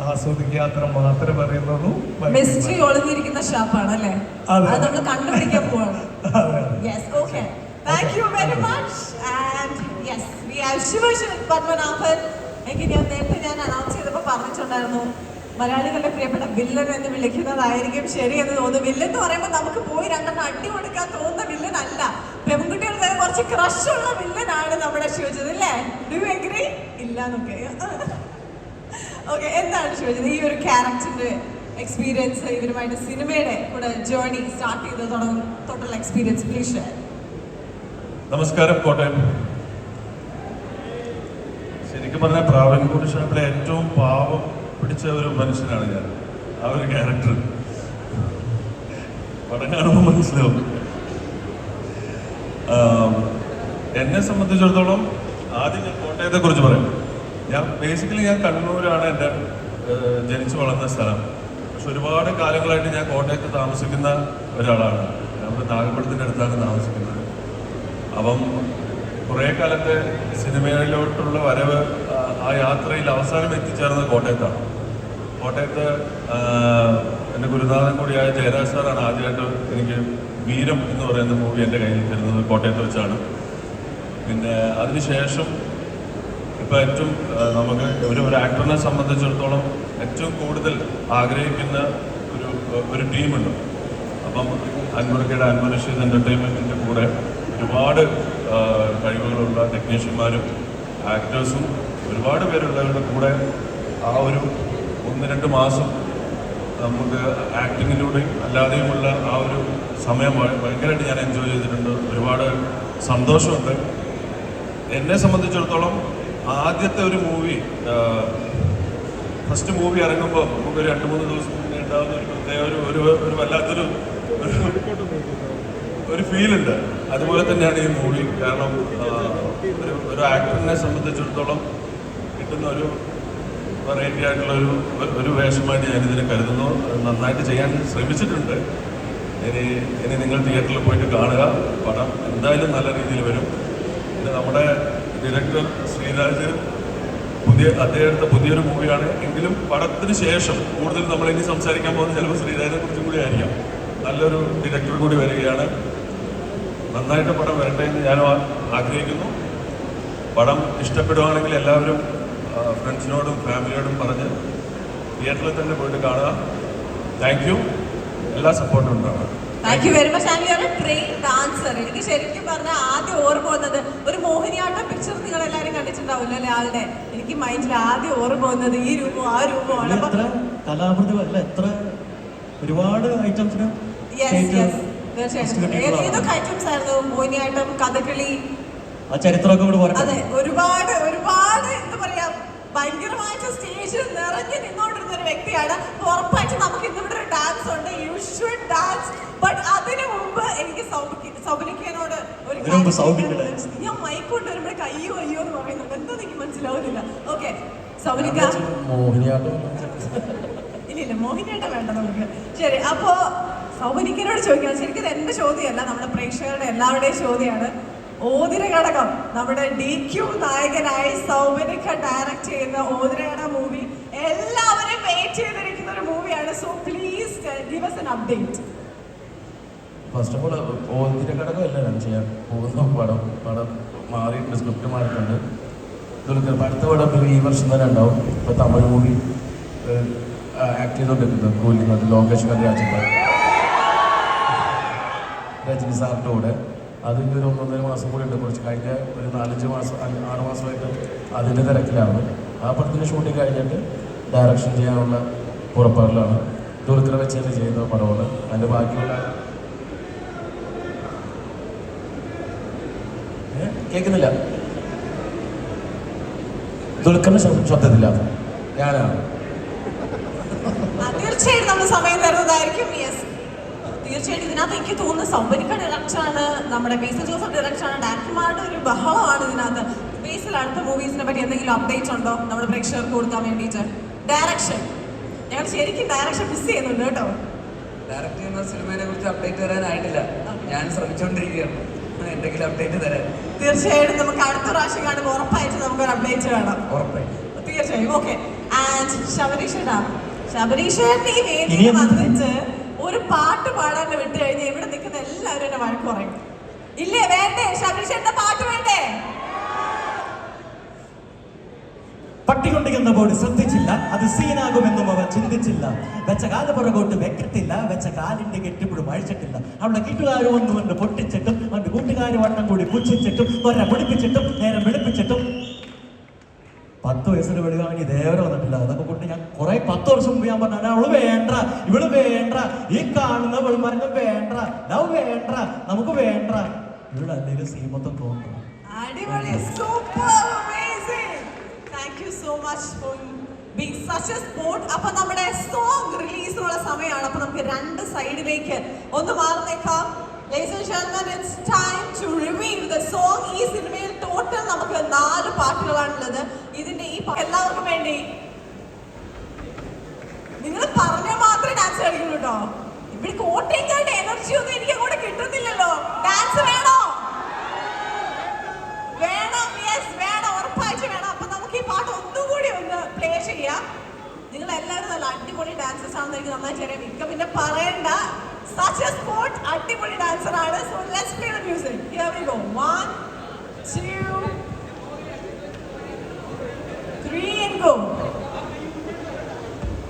ആസ്വദിക്കുക, അത്ര മാത്രമേ പറയുന്നുള്ളൂ. മിസ്റ്ററി ഒളിഞ്ഞിരിക്കുന്ന ഷാപ്പാണ് അല്ലേ, അത് നമ്മൾ കണ്ടുപിടിക്കാൻ പോവാണ്. Yes, okay, thank you very much. And yes, we have Sivasivan Padmanabhan. എനിക്ക് ഞാൻ അനൗൺസ് ചെയ്തപ്പോൾ പറഞ്ഞിട്ടുണ്ടായിരുന്നു, മലയാളികളുടെ പ്രിയപ്പെട്ട വില്ലൻ എന്ന് വിളിക്കുന്നതായിരിക്കും ശരി എന്ന് തോന്നുന്നു. വില്ലൻ എന്ന് പറയുമ്പോൾ നമുക്ക് പോയി രണ്ടെണ്ണം അടി കൊടുക്കാൻ തോന്നുന്ന വില്ലൻ അല്ല, പെൺകുട്ടികൾക്ക് കുറച്ച് ക്രഷുള്ള വില്ലനാണ് നമ്മുടെ ശിവജിത്, അല്ലേ? Do you agree? ഇല്ല എന്നൊക്കെ. ഓക്കെ, എന്താണ് ശിവജിത് ഈ ഒരു ക്യാരക്ടറിന്റെ എക്സ്പീരിയൻസ്, ഇവരുമായിട്ട് സിനിമയുടെ കൂടെ ജേർണി സ്റ്റാർട്ട് ചെയ്ത് തൊട്ടുള്ള എക്സ്പീരിയൻസ് പ്ലീസ് ഷെയർ. നമസ്കാരം. കോട്ടയം. ശരിക്കും പറഞ്ഞാൽ പ്രാവൻകൂട് ഷാപ്പിലെ ഏറ്റവും പാവം പിടിച്ച ഒരു മനുഷ്യനാണ് ഞാൻ. ആ ഒരു ക്യാരക്ടർ പടം കാണുമ്പോൾ മനസ്സിലാവും. എന്നെ സംബന്ധിച്ചിടത്തോളം ആദ്യം ഞാൻ കോട്ടയത്തെ കുറിച്ച് പറയാം. ഞാൻ കണ്ണൂരാണ് എൻ്റെ ജനിച്ചു വളർന്ന സ്ഥലം. പക്ഷെ ഒരുപാട് കാലങ്ങളായിട്ട് ഞാൻ കോട്ടയത്ത് താമസിക്കുന്ന ഒരാളാണ്. നമ്മുടെ നാഗപ്പടത്തിൻ്റെ അടുത്താണ് താമസിക്കുന്നത്. അപ്പം കുറേ കാലത്തെ സിനിമയിലോട്ടുള്ള വരവ്, ആ യാത്രയിൽ അവസാനം എത്തിച്ചേർന്നത് കോട്ടയത്താണ്. കോട്ടയത്ത് എൻ്റെ ഗുരുനാഥൻ കൂടിയായ ജയരാജ് സാറാണ് ആദ്യമായിട്ട് എനിക്ക് വീരം എന്ന് പറയുന്ന മൂവി എൻ്റെ കയ്യിൽ തരുന്നത്. കോട്ടയത്ത് വെച്ചാണ്. പിന്നെ അതിനുശേഷം ഇപ്പം ഏറ്റവും നമുക്ക് ഒരു ആക്ടറിനെ സംബന്ധിച്ചിടത്തോളം ഏറ്റവും കൂടുതൽ ആഗ്രഹിക്കുന്ന ഒരു ടീമുണ്ട്. അപ്പം അൻവർ റഷീദ് എൻ്റർടൈൻമെൻറ്റിൻ്റെ കൂടെ ഒരുപാട് കഴിവുകളുള്ള ടെക്നീഷ്യന്മാരും ആക്ടേഴ്സും ഒരുപാട് പേരുള്ളവരുടെ കൂടെ ആ ഒരു 1-2 മാസം നമുക്ക് ആക്ടിങ്ങിലൂടെയും അല്ലാതെയുമുള്ള ആ ഒരു സമയം ഭയങ്കരമായിട്ട് ഞാൻ എൻജോയ് ചെയ്തിട്ടുണ്ട്. ഒരുപാട് സന്തോഷമുണ്ട്. എന്നെ സംബന്ധിച്ചിടത്തോളം ആദ്യത്തെ ഒരു മൂവി, ഫസ്റ്റ് മൂവി ഇറങ്ങുമ്പോൾ നമുക്ക് 2-3 ദിവസം മുന്നേ ഉണ്ടാകുന്ന ഒരു പ്രത്യേക ഒരു വല്ലാത്തൊരു ഒരു ഫീലുണ്ട്. അതുപോലെ തന്നെയാണ് ഈ മൂവി. കാരണം ഒരു ആക്ടറിനെ സംബന്ധിച്ചിടത്തോളം കിട്ടുന്ന ഒരു വെറൈറ്റി ആയിട്ടുള്ള ഒരു വേഷമായിട്ട് ഞാനിതിനെ കരുതുന്നു. നന്നായിട്ട് ചെയ്യാൻ ശ്രമിച്ചിട്ടുണ്ട്. ഇനി നിങ്ങൾ തിയേറ്ററിൽ പോയിട്ട് കാണുക. പടം എന്തായാലും നല്ല രീതിയിൽ വരും. പിന്നെ നമ്മുടെ ഡയറക്ടർ ശ്രീരാജ് അദ്ദേഹത്തെ പുതിയൊരു മൂവിയാണ് എങ്കിലും പടത്തിന് ശേഷം കൂടുതൽ നമ്മൾ ഇനി സംസാരിക്കാൻ പോകുന്നത് ചിലപ്പോൾ ശ്രീരാജിനെ കുറിച്ചും കൂടി ആയിരിക്കാം. നല്ലൊരു ഡയറക്ടർ കൂടി വരികയാണ്. നന്നായിട്ട് പടം വരട്ടെ എന്ന് ഞാൻ ആഗ്രഹിക്കുന്നു. പടം ഇഷ്ടപ്പെടുവാണെങ്കിൽ എല്ലാവരും ഫ്രണ്ട്സിനോടും ഫാമിലിയോടും പറഞ്ഞ് തിയേറ്ററിൽ തന്നെ പോയിട്ട് കാണുക. Thank you. എല്ലാ സപ്പോർട്ടും ഉണ്ടാവുക. Thank you very much. And you are A train dancer. എനിക്ക് ശരിക്കും പറഞ്ഞാൽ ആദ്യം ഓർമ്മ വന്നത് ഒരു മോഹിനിയാട്ടം പിക്ചർ നിങ്ങൾ എല്ലാവരും കണ്ടിട്ടുണ്ടാവില്ല അല്ലെ ആളുടെ. എനിക്ക് മൈൻഡിൽ ആദ്യം ഓർമ്മ വന്നത് ഈ രൂപം ആ രൂപമാണ്. കലാപ്രതിഭ അല്ല, എത്ര ഒരുപാട് ഐറ്റംസിന് തീർച്ചയായിട്ടും. ഏതൊക്കെ ഐറ്റംസ് ആയിരുന്നു? മോഹിനിയാട്ടം, കഥകളി, ആ ചരിത്രമൊക്കെ കൂടെ പറയാം. അതെ, ഒരുപാട് ഒരുപാട് എന്താ പറയാ, ഭയങ്കരമായിട്ട് സ്റ്റേജിൽ നിറഞ്ഞു നിന്നോണ്ടിരുന്ന ഒരു വ്യക്തിയാണ്. ഉറപ്പായിട്ട് നമുക്ക് ഇന്നിവിടെ ഒരു ഡാൻസ് ഉണ്ട്. You should dance. ബട്ട് അതിനു മുമ്പ് എനിക്ക് സൗബിനിക്കനോട് ഒരു ഞാൻ മൈക്ക് കൊണ്ട് വരുമ്പോൾ കയ്യോ അയ്യോ എന്ന് പറയുന്നുണ്ട്. എന്താ എനിക്ക് മനസ്സിലാവുന്നില്ല. ഓക്കെ സൗബിനിക്ക, ഇല്ല മോഹിനിയാട്ടം വേണ്ട നമുക്ക്. ശരി, അപ്പോ സൗബിനിക്കനോട് ചോദിക്കാം. ശരിക്കും ഇത് എന്റെ ചോദ്യമല്ല, നമ്മുടെ പ്രേക്ഷകരുടെ എല്ലാവരുടെയും ചോദ്യമാണ്. ഓതിരഘടകം, നമ്മുടെ DQ നായകനായി സൗബിനിക്ക ഡയറക്ട് ചെയ്യുന്ന ഓതിരഘട മൂവി എല്ലാവരും വെയിറ്റ് ചെയ്തിരിക്കുന്ന ഒരു മൂവിയാണ്. So please give us an update. First of all ഓതിരഘടകം അല്ല ഞാൻ ചെയ്യാൻ പോകുന്ന പടം മാറിയിട്ടുണ്ട്, സ്ക്രിപ്റ്റ് മാറിയിട്ടുണ്ട്. അടുത്ത പടം ഈ വർഷം തന്നെ ഉണ്ടാവും. ഇപ്പോൾ തമിഴ് മൂവി ആക്ട് ചെയ്തുകൊണ്ടിരിക്കുന്നത് കൂലിക്കുന്നത് ലോകേഷ് കല്യാണം രജനി സാറിൻ്റെ കൂടെ. അതിൻ്റെ ഒരു 1.5 മാസം കൂടി ഉണ്ട്. കുറച്ച് കഴിഞ്ഞ ഒരു 4-5 മാസം 6 മാസമായിട്ട് അതിൻ്റെ തിരക്കിലാണ്. ആ പടത്തിൻ്റെ ഷൂട്ടിങ് കഴിഞ്ഞിട്ട് ഡയറക്ഷൻ ചെയ്യാനുള്ള പുറപ്പാടിലാണ്. ദുൽഖർ വെച്ചിട്ട് ചെയ്യുന്ന പടമാണ്. അതിൻ്റെ ബാക്കിയുള്ള കേൾക്കുന്നില്ല. ദുൽഖറിന് ശബ്ദത്തില്ല, ഞാനാണ്. തീർച്ചയായിട്ടും നമ്മൾ സമയം തരുന്നതായിരിക്കും. യെസ്, തീർച്ചയായിട്ടും. ഇതിനകത്ത് എനിക്ക് തോന്നുന്നു സൗബിനിക്ക ഡയറക്ടറാണ്, നമ്മുടെ ബേസിൽ ജോസഫ് ഡയറക്ടറാണ്, ഡയറക്ടർമാരുടെ ഒരു ബഹളമാണ് ഇതിനകത്ത്. ബേസിൽ അടുത്ത മൂവീസിനെ പറ്റി എന്തെങ്കിലും അപ്ഡേറ്റ് ഉണ്ടോ നമ്മുടെ പ്രേക്ഷകർക്ക് കൊടുക്കാൻ വേണ്ടിയിട്ട്? ഡയറക്ഷൻ, ഞങ്ങൾ ശരിക്കും ഡയറക്ഷൻ മിസ് ചെയ്യുന്നുണ്ട് കേട്ടോ. ഡയറക്ട് ചെയ്യുന്ന സിനിമയെ കുറിച്ച് അപ്ഡേറ്റ് തരാനായിട്ടില്ല. ഞാൻ ശ്രമിച്ചുകൊണ്ടിരിക്കുകയാണ് എന്തെങ്കിലും അപ്ഡേറ്റ് തരാൻ. തീർച്ചയായിട്ടും നമുക്ക് അടുത്ത പ്രാവശ്യം കാണുമ്പോൾ ഉറപ്പായിട്ട് നമുക്കൊരു അപ്ഡേറ്റ് വേണം. ഉറപ്പായി, തീർച്ചയായും. ഓക്കെ. ആൻഡ് ശബരീഷേട്ടൻ ഈ വേദിയിൽ വന്നിട്ട് ഒരു പാട്ട് പാടാൻ വിട്ടു കഴിഞ്ഞാൽ ഇവിടെ നിൽക്കുന്ന എല്ലാവരും എന്നെ വഴക്ക് പറയും. ഇല്ലേ? വേണ്ടേ? ശബരീഷേട്ടന്റെ പാട്ട് വേണ്ടേ? പട്ടികൊണ്ടിരുന്ന ബോർഡ് ശ്രദ്ധിച്ചില്ല, അത് സീനാകുമെന്നും അവൻ ചിന്തിച്ചില്ല. വെച്ച കാല് പുറകോട്ട് വെക്കത്തില്ല, വെച്ച കാലിന്റെ കെട്ടിപ്പിടും അഴിച്ചിട്ടില്ല. അവളുടെ കിട്ടുകാർ വന്നുകൊണ്ട് പൊട്ടിച്ചിട്ടും അവന്റെ കൂട്ടുകാർ വട്ടം കൂടി പുച്ഛിച്ചിട്ടും ഒരെ പൊടിപ്പിച്ചിട്ടും നേരം വെളുപ്പിച്ചിട്ടും 10 വയസ്സിന് വെളുകാൻ ഇതേവരെ വന്നിട്ടില്ല. അതൊക്കെ കൊണ്ട് ഞാൻ കുറെ 10 വർഷം മുമ്പ് ഞാൻ പറഞ്ഞ അവള് വേണ്ട, ഇവള് വേണ്ട, ഈ കാണുന്ന വെളുമാരനെ വേണ്ട, ലവ് വേണ്ട, നമുക്ക് വേണ്ട, ഇവിടെ അല്ലെങ്കിൽ സീമത്തം തോന്നുന്നു. അടിപൊളി, super, amazing. Thank you so much for being such A sport. അപ്പൊ നമ്മുടെ സോങ് റിലീസിനുള്ള സമയമാണ്. അപ്പൊ നമുക്ക് 2 സൈഡിലേക്ക് ഒന്ന് മാറുന്നേക്കാം. Ladies and gentlemen, it's time to reveal the song. ഈ സിനിമയിൽ ടോട്ടൽ നമുക്ക് 4 പാട്ടുകളാണുള്ളത്. ഇതിന്റെ ഈ എല്ലാവർക്കും വേണ്ടി നിങ്ങൾ പറഞ്ഞാൽ മാത്രമേ ഡാൻസ് കളിക്കുള്ളൂ കേട്ടോ. ഇവിടെ കോട്ടയംകാരുടെ എനർജി ഒന്നും എനിക്ക് അങ്ങോട്ട് കിട്ടുന്നില്ലല്ലോ. ഡാൻസ് വേണോ? വേണം. യെസ്, വേണം, ഉറപ്പായിട്ട് വേണം. അപ്പൊ നമുക്ക് ഈ പാട്ട് ഒന്നുകൂടി ഒന്ന് പ്ലേ ചെയ്യാം. നിങ്ങൾ എല്ലാവരും നല്ല അടിപൊളി ഡാൻസേഴ്സ് ആണെന്ന് എനിക്ക് നന്നായിട്ട് അറിയാം. മിക്ക പിന്നെ പറയണ്ട, such a sport, അടിപൊളി ഡാൻസർ ആണ്. So let's play the music. Here we go. 1, 2, 3 and go.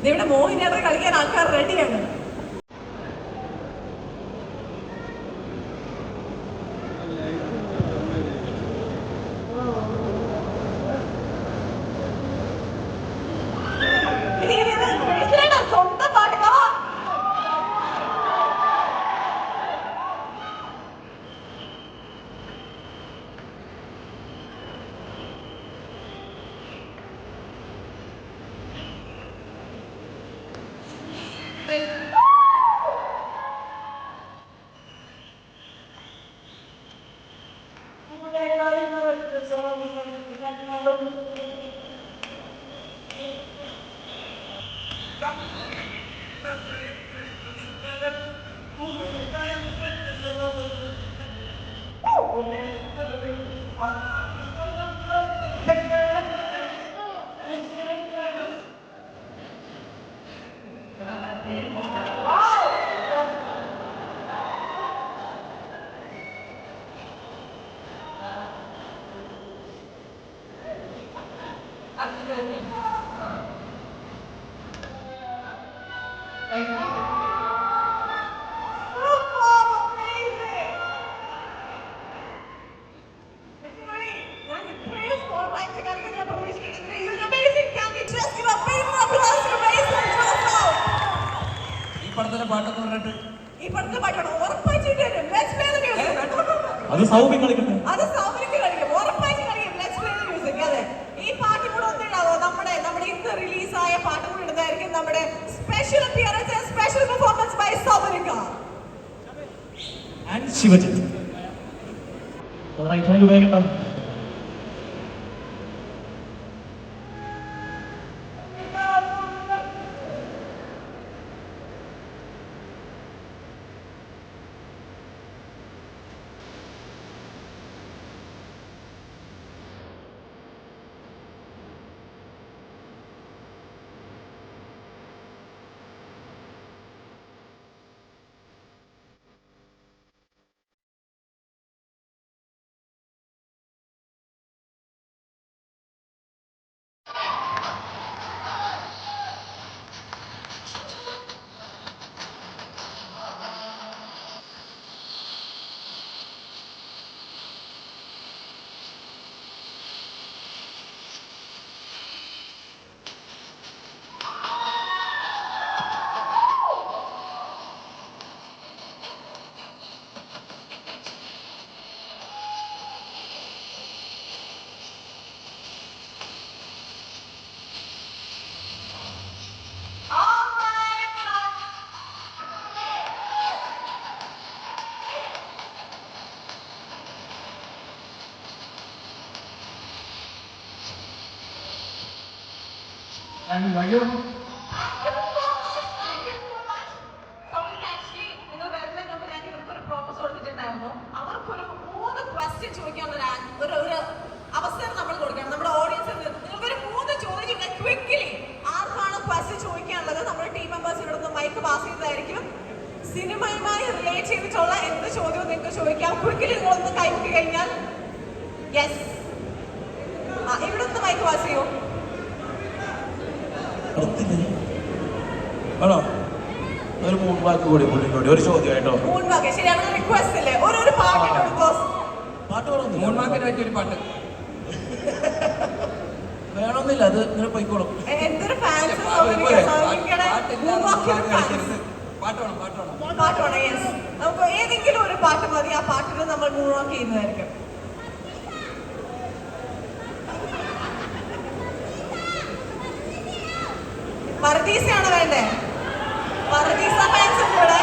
ഇവിടെ മോഹിനിയാട്ടം കളിക്കാൻ ആൾക്കാർ റെഡിയാണ്. സ്വന്തം പാട്ട് Well, ഈ പടത്തിലെ പാട്ടെന്ന് പറഞ്ഞിട്ട് അത് സൗമ്യം കളിക്കട്ടെ. അത് സൗകര്യം കളിക്കും, ഉറപ്പായിട്ട് കളിക്കും. Let's play the music. അതെ, ഈ പാട്ട് കൂടെ ഒന്നിടാവോ? നമ്മുടെ ഇന്ന് റിലീസായ പാട്ട് കൂടെ ഇടുന്നതായിരിക്കും നമ്മുടെ special appearance and special performance by Saubarika and Shivajith. Right hand ഉപയോഗിക്കണ്ട. അവർക്കൊരു 3 ക്വസ്റ്റ്യൻ ചോദിക്കാനുള്ള ഒരു അവസരം നമ്മൾ കൊടുക്കണം. നമ്മുടെ ഓഡിയൻസിൽ നിങ്ങൾക്കൊരു 3 ചോദ്യം ക്വിക്കലി ആർക്കാണ് ക്വസ്റ്റ്യൻ ചോദിക്കാനുള്ളത് നമ്മുടെ ടീം മെമ്പേഴ്സ് ഇവിടെ നിന്ന് മൈക്ക് പാസ് ചെയ്തതായിരിക്കും. സിനിമയുമായി റിലേറ്റ് ചെയ്തിട്ടുള്ള എന്ത് ചോദ്യവും നിങ്ങൾക്ക് ചോദിക്കാം. ക്വിക്കലി നിങ്ങളൊന്ന് കൈമുക്കി കഴിഞ്ഞാൽ യെസ്, ഇവിടെ നിന്ന് മൈക്ക് പാസ് ചെയ്യൂ. ആണോ? ഒരു 3 വാക്ക് കൂടി പുള്ളിക്കോടി ഒരു ചോദ്യം കേട്ടോ. 3 വാക്ക് ശരി. അവിടെ റിക്വസ്റ്റ് ഇല്ലേ? ഒരു പാട്ട് കൊടുക്കോ. പാട്ട് വേണമെന്നില്ല. 3 മാർക്കിന് പറ്റിയൊരു പാട്ട് വേണമെന്നില്ല, അത് ഇങ്ങനെ പോയിക്കോളും. എന്തൊരു ഫാൻസ് പാട്ട് വേണം. യെസ്, നമുക്ക് ഏതെങ്കിലും ഒരു പാട്ട് മതി. ആ പാട്ടിന് നമ്മൾ മൂവ് ഓൺ ചെയ്യുന്നതായിരിക്കും. പർദീസയാണ് വേണ്ടേ? പർദീസ ഫാൻസും കൂടെ.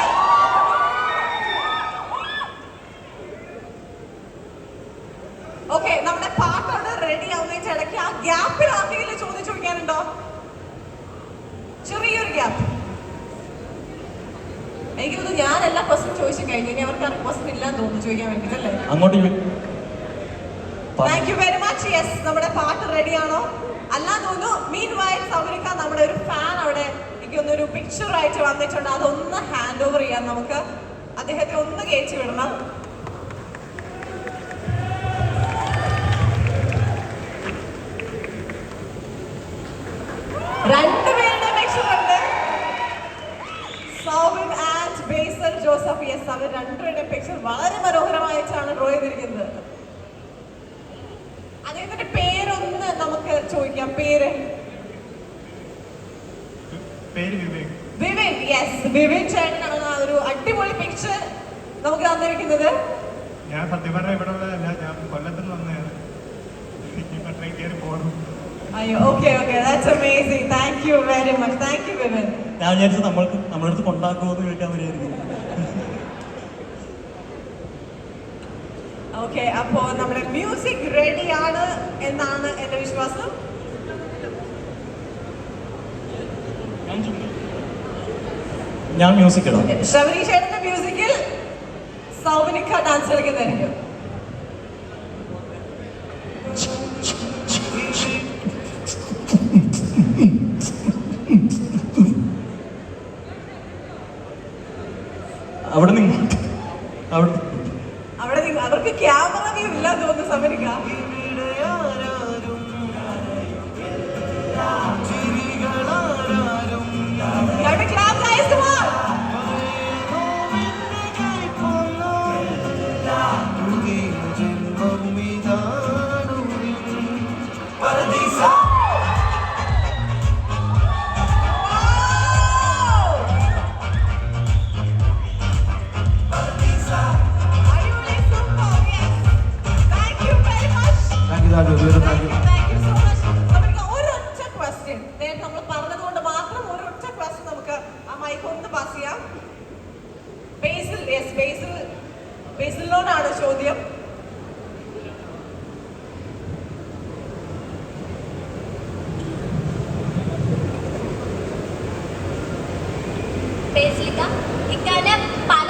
ഓക്കെ, നമ്മുടെ പാട്ടോട് റെഡി ആവുന്നതിന്റെ ഇടയ്ക്ക് ആ ഗ്യാപ്പിൽ ആർക്കെങ്കിലും ചോദ്യം ചോദിക്കാനുണ്ടോ? ചെറിയൊരു ഗ്യാപ്പ്. എനിക്ക് തോന്നുന്നു ഞാൻ എല്ലാ ക്വസ്റ്റ്യൻ ചോദിച്ചു കഴിഞ്ഞു. ഇനി അവർക്ക് ആ ക്വസ്റ്റ്യൻ ഇല്ലാന്ന് തോന്നുന്നു ചോദിക്കാൻ വേണ്ടിട്ടല്ലേ. അങ്ങോട്ട് thank you very much. Yes, നമ്മുടെ പാട്ട് റെഡിയാണോ? അല്ലാന്ന് തോന്നുന്നു. മീൻ വൈൽ സൗകര്യ നമ്മുടെ ഒരു ഫാൻ അവിടെ എനിക്കൊന്നൊരു പിക്ചർ ആയിട്ട് വന്നിട്ടുണ്ട്. അതൊന്ന് ഹാൻഡ് ഓവർ ചെയ്യാം നമുക്ക്. അദ്ദേഹത്തെ ഒന്ന് കയറ്റി വിടണം. രണ്ടുപേരുടെ പിക്ചർ ഉണ്ട്. സൗബിൻ ആൻഡ് ബേസൽ ജോസഫ്. യെസ്, അവർ രണ്ടുപേരുടെ പിക്ചർ വളരെ മനോഹരമായിട്ടാണ് ഡ്രോ ചെയ്തിരിക്കുന്നത്. അദ്ദേഹത്തിന്റെ പേരൊന്ന് നമുക്ക് ചോദിക്കാം. പേര് വിവിൻ. യെസ്, വിവിൻ ചേട്ടനാണ് ആ ഒരു അടിപൊളി പിക്ചർ നമുക്ക് തന്നിരിക്കുന്നത്. ഞാൻ സത്യം പറഞ്ഞ ഇവിടെ ഉള്ളതല്ല, ഞാൻ കൊല്ലത്തിൽ വന്നതാണ്. അയ്യോ, okay okay, that's amazing. Thank you very much. Thank you Vivin. ഞാൻ വിചാരിച്ചു നമ്മുടെ അടുത്ത് കൊണ്ടാക്കുമോ എന്ന് ചോദിക്കാൻ വരികയായിരുന്നു. ഓക്കെ, അപ്പോ നമ്മുടെ മ്യൂസിക് റെഡിയാണ് എന്നാണ് എന്റെ വിശ്വാസം. ഞാൻ മ്യൂസിക് ഇടാം. ശബരി ചേട്ടന്റെ മ്യൂസിക്കിൽ സൗബിനിക്ക ഡാൻസ് കളിക്കുന്നതായിരിക്കും. അവിടെ നിങ്ങൾ അവിടെ അവർക്ക് ക്യാമറ വ്യൂ ഇല്ല തോന്നുന്നു സബരിക്ക. Clap guys, come on. ബേസിലിനോടാണ് ചോദ്യം. ഇക്കാന്റെ പല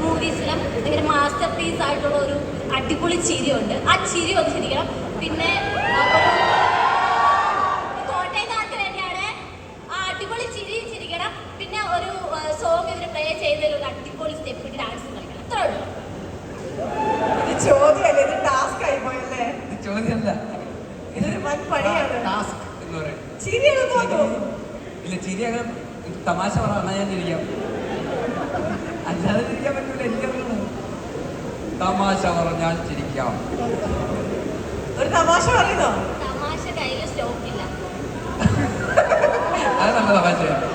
മൂവീസിലും ഭയങ്കര മാസ്റ്റർ പീസ് ആയിട്ടുള്ള ഒരു അടിപൊളി ചിരിയുണ്ട്. ആ ചിരി ഒന്ന് ചിരിക്കണം. പിന്നെ കോട്ടയക്കാർക്ക് വേണ്ടിയാണ് ആ അടിപൊളി ചിരി ചിരിക്കണം. പിന്നെ ഒരു സോങ് ഇതിന് പ്ലേ ചെയ്തതിൽ ഒരു അടിപൊളി സ്റ്റെപ്പ് ഇട്ട് ഡാൻസ് കളിക്കണം. അത്രേ ഉള്ളൂ. ഇത് ചോദ്യമല്ലേ, ഇത് ടാസ്ക് ആയി പോയല്ലേ? ഇത് ചോദ്യമല്ല, ഇതൊരു വൻ പണിയാണ്. ടാസ്ക് എന്ന് പറയുന്നത്. ചിരിയാണ് തോന്നുന്നു. ഇല്ല, ചിരിയൊക്കെ തമാശ പറഞ്ഞാൽ ഞാൻ ചിരിക്കാം, അല്ലാതെ ചിരിക്കാൻ പറ്റൂല. എനിക്കറിയണം, തമാശ പറഞ്ഞാൽ ചിരിക്കാം. ഒരു തമാശ പറയുന്നോ? തമാശ കയ്യിൽ സ്റ്റോക്ക് ഇല്ല. അത് നല്ല തമാശയാണ്.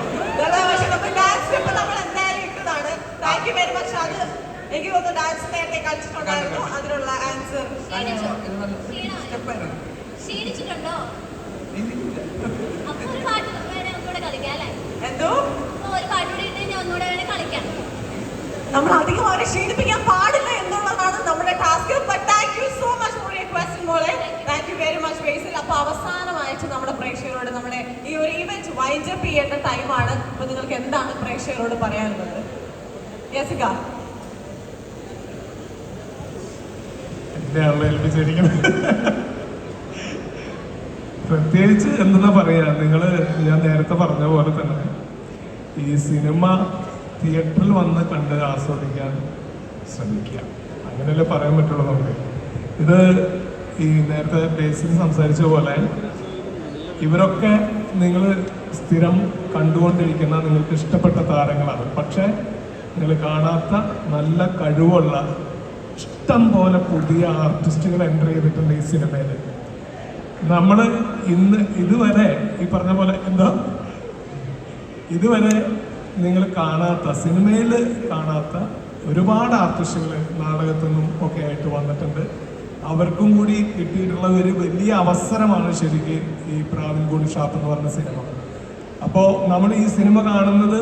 Thank you very much. അത് എനിക്ക് തോന്നുന്നു ഡാൻസ് നേരത്തെ കളിച്ചിട്ടുണ്ടായിരുന്നു. അതിനുള്ള ആൻസർ ക്ഷീണിച്ചിട്ടുണ്ടോ? അപ്പൊ ഒരു പാട്ട് വേണേ ഒന്നുകൂടെ കളിക്കാം അല്ലേ? എന്തോ ഒരു പാട്ട് കൂടി ഇട്ട് ഞാൻ ഒന്നുകൂടെ വേണേ കളിക്കാം. നമ്മൾ അധികം അവരെ ക്ഷീണിപ്പിക്കാൻ പാടില്ല എന്നുള്ളതാണ് നമ്മുടെ task. Thank you so much for your question മോളെ. താങ്ക് യു വെരി മച്ച് ബേസിൽ. അപ്പൊ അവസാനമായിട്ട് നമ്മുടെ പ്രേക്ഷകരോട് നമ്മുടെ ഈ ഒരു ഇവന്റ് വൈൻഡ് അപ്പ് ചെയ്യേണ്ട ടൈമാണ്. അപ്പൊ നിങ്ങൾക്ക് എന്താണ് പ്രേക്ഷകരോട് പറയാനുള്ളത്? യെസിക, എന്നെയാണല്ലോ ഏൽപ്പിച്ചിരിക്കുന്നത്. പ്രത്യേകിച്ച് എന്താ പറയാ, ഞാൻ നേരത്തെ പറഞ്ഞ പോലെ തന്നെ ഈ സിനിമ തിയേറ്ററിൽ വന്ന് കണ്ട് ആസ്വദിക്കാൻ ശ്രമിക്കുക, അങ്ങനെയല്ലേ പറയാൻ പറ്റുള്ളൂ നമുക്ക്. ഇത് ഈ നേരത്തെ ബേസിൽ സംസാരിച്ച പോലെ ഇവരൊക്കെ നിങ്ങൾ സ്ഥിരം കണ്ടുകൊണ്ടിരിക്കുന്ന നിങ്ങൾക്ക് ഇഷ്ടപ്പെട്ട താരങ്ങളാണ്. പക്ഷേ നിങ്ങൾ കാണാത്ത നല്ല കഴിവുള്ള ഇഷ്ടം പോലെ പുതിയ ആർട്ടിസ്റ്റുകൾ എൻ്റർ ചെയ്തിട്ടുണ്ട് ഈ സിനിമയിൽ. നമ്മൾ ഇതുവരെ ഈ പറഞ്ഞ പോലെ ഇതുവരെ നിങ്ങൾ കാണാത്ത, സിനിമയിൽ കാണാത്ത ഒരുപാട് ആർട്ടിസ്റ്റുകൾ നാടകത്തിൽ നിന്നും ഒക്കെ ആയിട്ട് വന്നിട്ടുണ്ട്. അവർക്കും കൂടി കിട്ടിയിട്ടുള്ള ഒരു വലിയ അവസരമാണ് ശരിക്കും ഈ പ്രാവിൻകൂടി ഷാപ്പ് എന്ന് പറഞ്ഞ സിനിമ. അപ്പോൾ നമ്മൾ ഈ സിനിമ കാണുന്നത്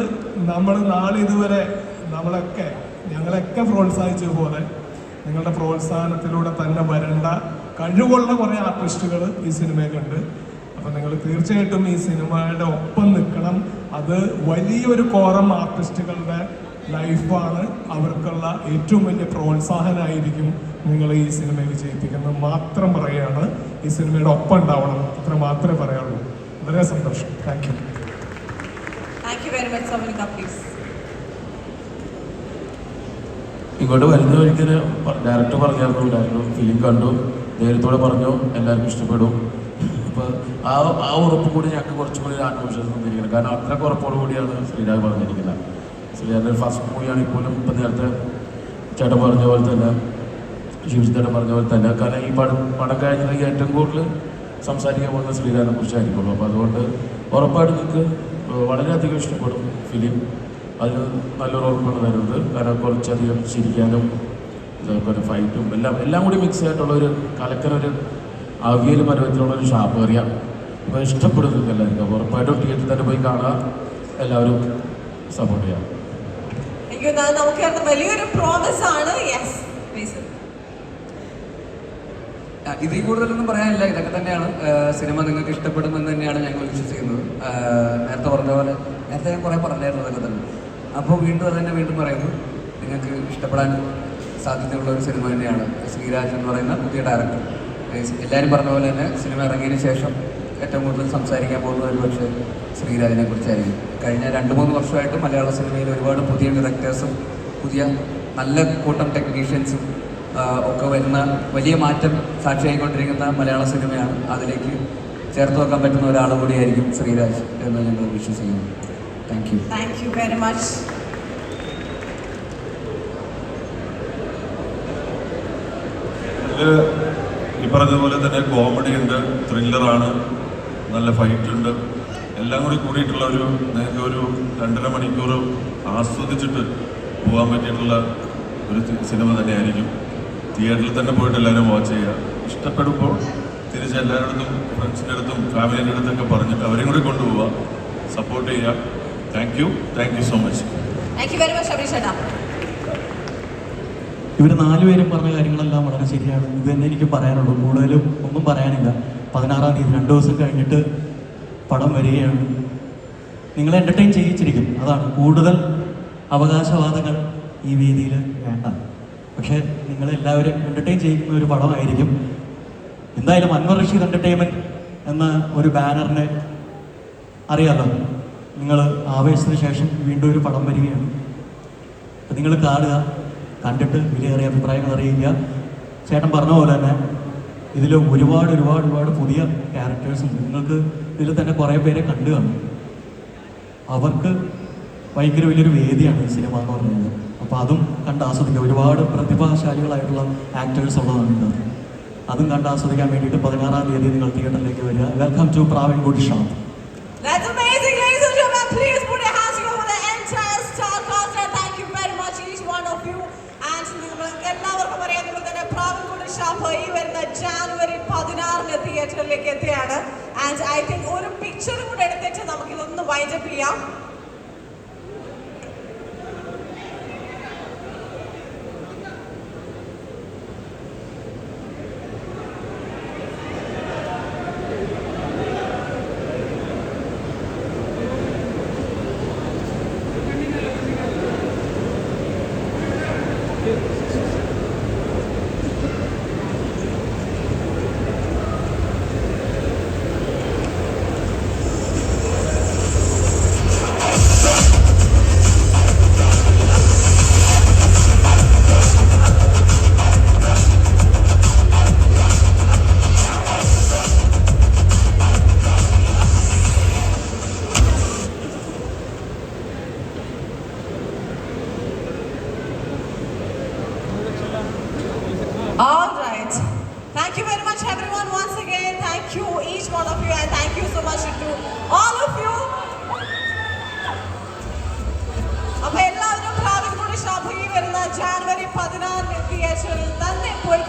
നമ്മൾ നാളെ ഇതുവരെ ഞങ്ങളൊക്കെ പ്രോത്സാഹിച്ചതുപോലെ നിങ്ങളുടെ പ്രോത്സാഹനത്തിലൂടെ തന്നെ വരേണ്ട കഴിവുള്ള കുറേ ആർട്ടിസ്റ്റുകൾ ഈ സിനിമയിലുണ്ട്. അപ്പം നിങ്ങൾ തീർച്ചയായിട്ടും ഈ സിനിമയുടെ ഒപ്പം നിൽക്കണം. അത് വലിയൊരു കോറം ആർട്ടിസ്റ്റുകളുടെ ലൈഫാണ്. അവർക്കുള്ള ഏറ്റവും വലിയ പ്രോത്സാഹനമായിരിക്കും നിങ്ങൾ ഈ സിനിമ വിജയിപ്പിക്കുന്നത് മാത്രം പറയുകയാണ്. ഈ സിനിമയുടെ ഒപ്പം ഉണ്ടാവണം, അത്ര മാത്രമേ പറയാനുള്ളൂ. വളരെ സന്തോഷം. Thank you. Thank you very much. Sabarika please. ഇങ്ങോട്ട് വരുന്ന ഒരിക്കലും ഡയറക്ടർ പറഞ്ഞായിരുന്നു, ഫിലിം കണ്ടു, ധൈര്യത്തോടെ പറഞ്ഞു എല്ലാവർക്കും ഇഷ്ടപ്പെടും. അപ്പോൾ ആ ഉറപ്പ് കൂടി ഞങ്ങൾക്ക് കുറച്ചും കൂടി ആത്മവിശ്വാസം തന്നിരിക്കുന്നത്. കാരണം അത്രയ്ക്ക് ഉറപ്പോടു കൂടിയാണ് ശ്രീരാജ് പറഞ്ഞിരിക്കുന്നത്. ശ്രീരാജിൻ്റെ ഫസ്റ്റ് മൂവിയാണ് ഇപ്പോഴും. ഇപ്പം നേരത്തെ ചേട്ടൻ പറഞ്ഞ പോലെ തന്നെ, ശിവചേട്ടൻ പറഞ്ഞ പോലെ തന്നെ, കാരണം ഈ പടം കഴിഞ്ഞിട്ടുണ്ടെങ്കിൽ ഏറ്റവും കൂടുതൽ സംസാരിക്കാൻ പോകുന്ന ശ്രീരാജിനെ കുറിച്ചായിരിക്കുള്ളൂ. അപ്പോൾ അതുകൊണ്ട് ഉറപ്പായിട്ട് നിങ്ങൾക്ക് വളരെയധികം ഇഷ്ടപ്പെടും ഫിലിം. അതിന് നല്ലൊരു ഉറപ്പാണ് തരുന്നത്. കാരണം കുറച്ചധികം ചിരിക്കാനും ഇതേപോലെ ഫൈറ്റും എല്ലാം കൂടി മിക്സ് ആയിട്ടുള്ളൊരു കലക്കനൊരു അവിയൽ പരുവത്തിലുള്ളൊരു ഷാപ്പ് അറിയാം. ഇപ്പോൾ ഇഷ്ടപ്പെടുന്നത് എല്ലാവർക്കും. അപ്പോൾ ഉറപ്പായിട്ടും തിയേറ്ററിൽ തന്നെ പോയി കാണാൻ എല്ലാവരും സപ്പോർട്ട് ചെയ്യാം. നമുക്ക് വലിയൊരു പ്രോമിസ് ആണ്. യെസ്, ഇതിൽ കൂടുതലൊന്നും പറയാനില്ല. ഇതൊക്കെ തന്നെയാണ്. സിനിമ നിങ്ങൾക്ക് ഇഷ്ടപ്പെടുമെന്ന് തന്നെയാണ് ഞങ്ങൾ വിശ്വസിക്കുന്നത്. നേരത്തെ പറഞ്ഞ പോലെ നേരത്തെ ഞാൻ കുറേ പറഞ്ഞായിരുന്നു അതൊക്കെ തന്നെ. അപ്പോൾ വീണ്ടും അത് തന്നെ വീണ്ടും പറയുന്നു, നിങ്ങൾക്ക് ഇഷ്ടപ്പെടാൻ സാധ്യതയുള്ള ഒരു സിനിമ തന്നെയാണ് ശ്രീരാജ് എന്ന് പറയുന്ന പുതിയ ഡയറക്ടർ. എല്ലാവരും പറഞ്ഞ പോലെ തന്നെ സിനിമ ഇറങ്ങിയതിന് ശേഷം ഏറ്റവും കൂടുതൽ സംസാരിക്കാൻ പോകുന്നത് ഒരു പക്ഷേ ശ്രീരാജിനെ കുറിച്ചായിരിക്കും. കഴിഞ്ഞ 2-3 വർഷമായിട്ട് മലയാള സിനിമയിൽ ഒരുപാട് പുതിയ ഡയറക്ടേഴ്സും പുതിയ നല്ല കൂട്ടം ടെക്നീഷ്യൻസും ഒക്കെ വരുന്ന വലിയ മാറ്റം സാക്ഷിയായിക്കൊണ്ടിരിക്കുന്ന മലയാള സിനിമയാണ്. അതിലേക്ക് ചേർത്ത് വെക്കാൻ പറ്റുന്ന ഒരാൾ കൂടിയായിരിക്കും ശ്രീരാജ് എന്ന് ഞങ്ങൾ വിശ്വസിക്കുന്നു. Thank you. Thank you very much. ഈ പറഞ്ഞതുപോലെ തന്നെ കോമഡി ഉണ്ട്, ത്രില്ലറാണ്, നല്ല ഫൈറ്റ് ഉണ്ട്, എല്ലാം കൂടി കൂടിയിട്ടുള്ള നിങ്ങൾക്ക് ഒരു 2.5 മണിക്കൂർ ആസ്വദിച്ചിട്ട് പോകാൻ പറ്റിയിട്ടുള്ള ഒരു സിനിമ തന്നെയായിരിക്കും. തിയേറ്ററിൽ തന്നെ പോയിട്ട് എല്ലാവരും വാച്ച് ചെയ്യുക. ഇഷ്ടപ്പെടുമ്പോൾ തിരിച്ച് എല്ലാവരുടെ അടുത്തും ഫ്രണ്ട്സിൻ്റെ അടുത്തും ഫാമിലിൻ്റെ അടുത്തൊക്കെ പറഞ്ഞിട്ട് അവരെയും കൂടി കൊണ്ടുപോവുക, സപ്പോർട്ട് ചെയ്യുക. Thank you so much. Thank you very much Abhishek ചേട്ടാ. ഇവർ 4 പേരും പറഞ്ഞ കാര്യങ്ങളെല്ലാം വളരെ ശരിയാണ്. ഇത് തന്നെ എനിക്ക് പറയാനുള്ളൂ, കൂടുതലും ഒന്നും പറയാനില്ല. 16-ാം തീയതി 2 ദിവസം കഴിഞ്ഞിട്ട് പടം വരികയാണ്. നിങ്ങളെ എൻ്റർടൈൻ ചെയ്യിച്ചിരിക്കും, അതാണ്. കൂടുതൽ അവകാശവാദങ്ങൾ ഈ വേദിയിൽ വേണ്ട. പക്ഷേ നിങ്ങളെല്ലാവരും എൻ്റർടൈൻ ചെയ്യുന്ന ഒരു പടമായിരിക്കും. എന്തായാലും അൻവർ റഷീദ് എൻ്റർടൈൻമെൻറ്റ് എന്ന ഒരു ബാനറിനെ അറിയാമല്ലോ. നിങ്ങൾ ആവേശത്തിന് ശേഷം വീണ്ടും ഒരു പടം വരികയാണ്. അപ്പം നിങ്ങൾ കാണുക, കണ്ടിട്ട് വിലയേറിയ അഭിപ്രായങ്ങൾ അറിയിക്കുക. ചേട്ടൻ പറഞ്ഞ പോലെ തന്നെ ഇതിൽ ഒരുപാട് പുതിയ ക്യാരക്ടേഴ്സുണ്ട്. നിങ്ങൾക്ക് ഇതിൽ തന്നെ കുറേ പേരെ കണ്ടു കാണും. അവർക്ക് ഭയങ്കര വലിയൊരു വേദിയാണ് ഈ സിനിമ എന്ന് പറയുന്നത്. അപ്പോൾ അതും കണ്ട് ആസ്വദിക്കുക. ഒരുപാട് പ്രതിഭാശാലികളായിട്ടുള്ള ആക്ടേഴ്സ് ഉള്ളതാണ് ഇത്. അതും കണ്ട് ആസ്വദിക്കാൻ വേണ്ടിയിട്ട് 16-ാം തീയതി നിങ്ങൾ തിയേറ്ററിലേക്ക് വരിക. Welcome to Pravinkoodu Shappu. That's amazing, ladies and gentlemen. Please put your hands together for the entire star cast. And thank you very much, each one of you. And നിങ്ങൾക്ക് എല്ലാവർക്കും അറിയാവുന്നത് തന്നെ പ്രാവൻകുടി ഷാപ്പ് ഈ വരുന്ന ജാനുവരി 16-ന് തിയേറ്ററിലേക്ക് എത്തിയാണ്. ആൻഡ് ഐ തിങ്ക് ഒരു പിക്ചറും കൂടെ എടുത്തിട്ട് നമുക്കിതൊന്ന് വൈൻഡപ്പ് ചെയ്യാം. All right. Thank you very much, everyone. Once again, thank you, each one of you, and thank you so much to all of you. അപ്പോൾ എല്ലാവരും പ്രാവൻകുടി ഷാപ്പ് ഈ വരുന്ന ജാനുവരി 16-ന് തിയേറ്ററിൽ തന്നെ പോയി